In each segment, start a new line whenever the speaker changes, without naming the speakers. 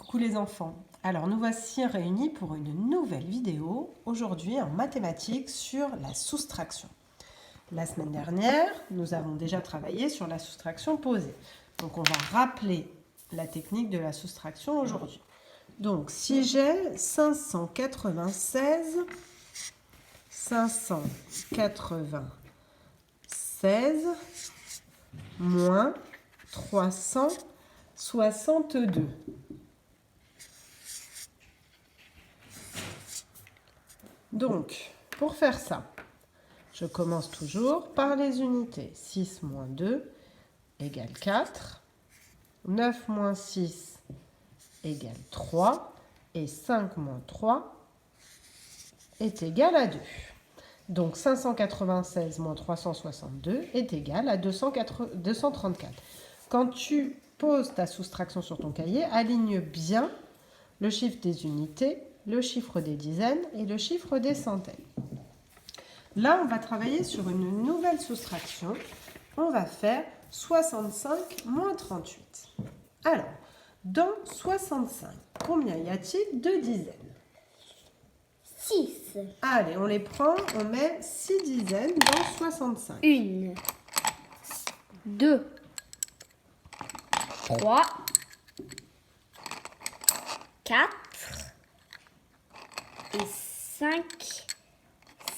Coucou les enfants. Alors nous voici réunis pour une nouvelle vidéo, aujourd'hui en mathématiques sur la soustraction. La semaine dernière, nous avons déjà travaillé sur la soustraction posée. Donc on va rappeler la technique de la soustraction aujourd'hui. Donc si j'ai 596 moins 362. Donc, pour faire ça, je commence toujours par les unités. 6 moins 2 égale 4. 9 moins 6 égale 3. Et 5 moins 3 est égal à 2. Donc 596 moins 362 est égal à 234. Quand tu poses ta soustraction sur ton cahier, aligne bien le chiffre des unités, le chiffre des dizaines et le chiffre des centaines. Là, on va travailler sur une nouvelle soustraction. On va faire 65 moins 38. Alors, dans 65, combien y a-t-il de dizaines?
6.
Allez, on les prend, on met 6 dizaines dans 65.
1, 2, 3, 4 et 5,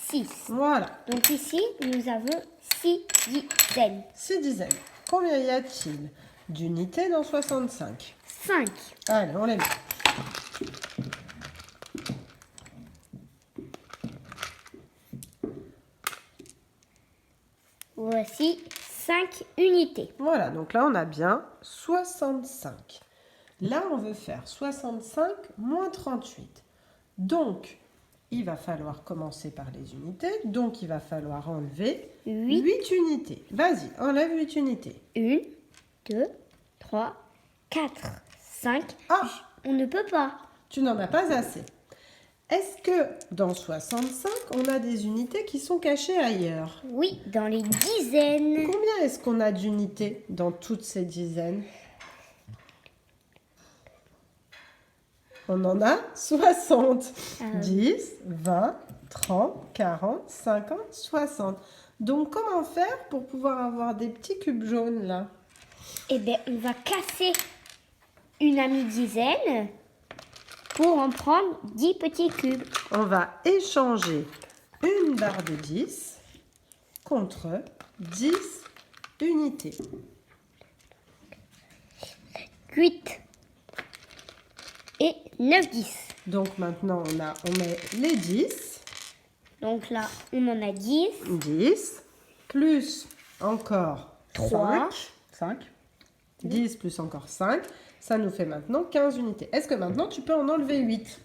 6.
Voilà,
Donc ici, nous avons 6 dizaines.
6 dizaines. Combien y a-t-il d'unités dans 65?
5.
Allez, on les met.
Voici 5 unités.
Voilà, donc là, on a bien 65. Là, on veut faire 65 moins 38. Donc, il va falloir commencer par les unités. Donc, il va falloir enlever 8 unités. Vas-y, enlève 8 unités.
1, 2, 3, 4, 5.
Ah,
On ne peut pas.
tu n'en as pas assez. Est-ce que dans 65, on a des unités qui sont cachées ailleurs?
Oui, dans les dizaines.
Combien est-ce qu'on a d'unités dans toutes ces dizaines? On en a 60. 10, 20, 30, 40, 50, 60. Donc, comment faire pour pouvoir avoir des petits cubes jaunes là?
Eh bien, on va casser une amie-dizaine pour en prendre 10 petits cubes.
On va échanger une barre de 10 contre 10 unités.
8 et 9, 10.
Donc, maintenant, on met les 10.
Donc là, on en a 10.
10 plus encore
3.
5. 10 plus encore 5. Ça nous fait maintenant 15 unités. Est-ce que maintenant tu peux en enlever 8?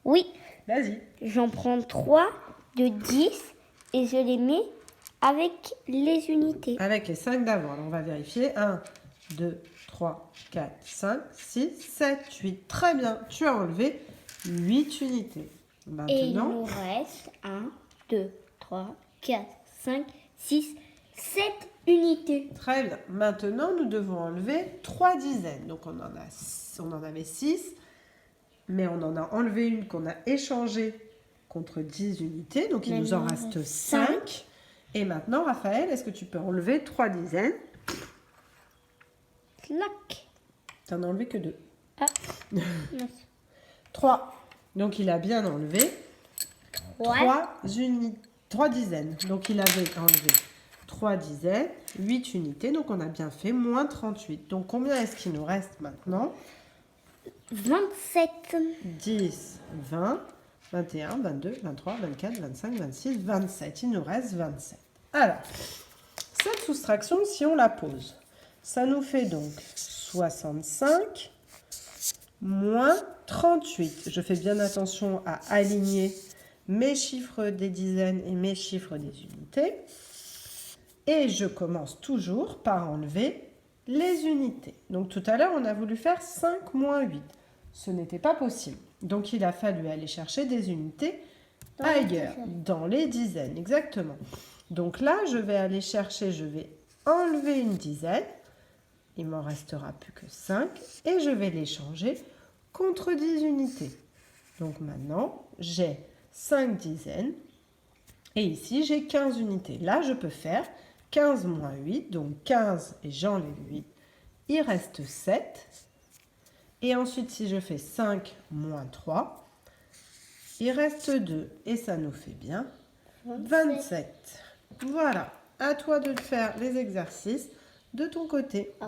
Oui,
Vas-y.
j'en prends 3 de 10 et je les mets avec les unités.
Avec les 5 d'avant. Alors, on va vérifier. 1, 2, 3, 4, 5, 6, 7, 8. Très bien. Tu as enlevé 8 unités.
Et il
Maintenant,
nous reste 1, 2, 3, 4, 5, 6, 7 unités.
très bien. Maintenant, nous devons enlever 3 dizaines. Donc, on en avait 6. Mais on en a enlevé une qu'on a échangée contre 10 unités. Donc, il nous en reste 5. Et maintenant, Raphaël, est-ce que tu peux enlever 3 dizaines?
Clac.
Tu n'en as enlevé que 2.
Ah, mince.
3. Donc, il a bien enlevé 3 dizaines. Donc, il avait enlevé 3 dizaines, 8 unités. Donc, on a bien fait moins 38. Donc, combien est-ce qu'il nous reste maintenant?
27.
10, 20, 21, 22, 23, 24, 25, 26, 27. Il nous reste 27. Alors, cette soustraction, si on la pose, ça nous fait donc 65 moins 38. Je fais bien attention à aligner mes chiffres des dizaines et mes chiffres des unités. Et je commence toujours par enlever les unités. Donc tout à l'heure, on a voulu faire 5 moins 8. Ce n'était pas possible. Donc il a fallu aller chercher des unités ailleurs, dans les dizaines, exactement. Donc là, je vais aller chercher, je vais enlever une dizaine. Il m'en restera plus que 5 et je vais les changer contre 10 unités. Donc maintenant, j'ai 5 dizaines. Et ici, j'ai 15 unités. Là, je peux faire 15 moins 8. Donc 15 et j'enlève 8. Il reste 7. Et ensuite, si je fais 5 moins 3, il reste 2. Et ça nous fait bien 27. Voilà. À toi de faire les exercices de ton côté.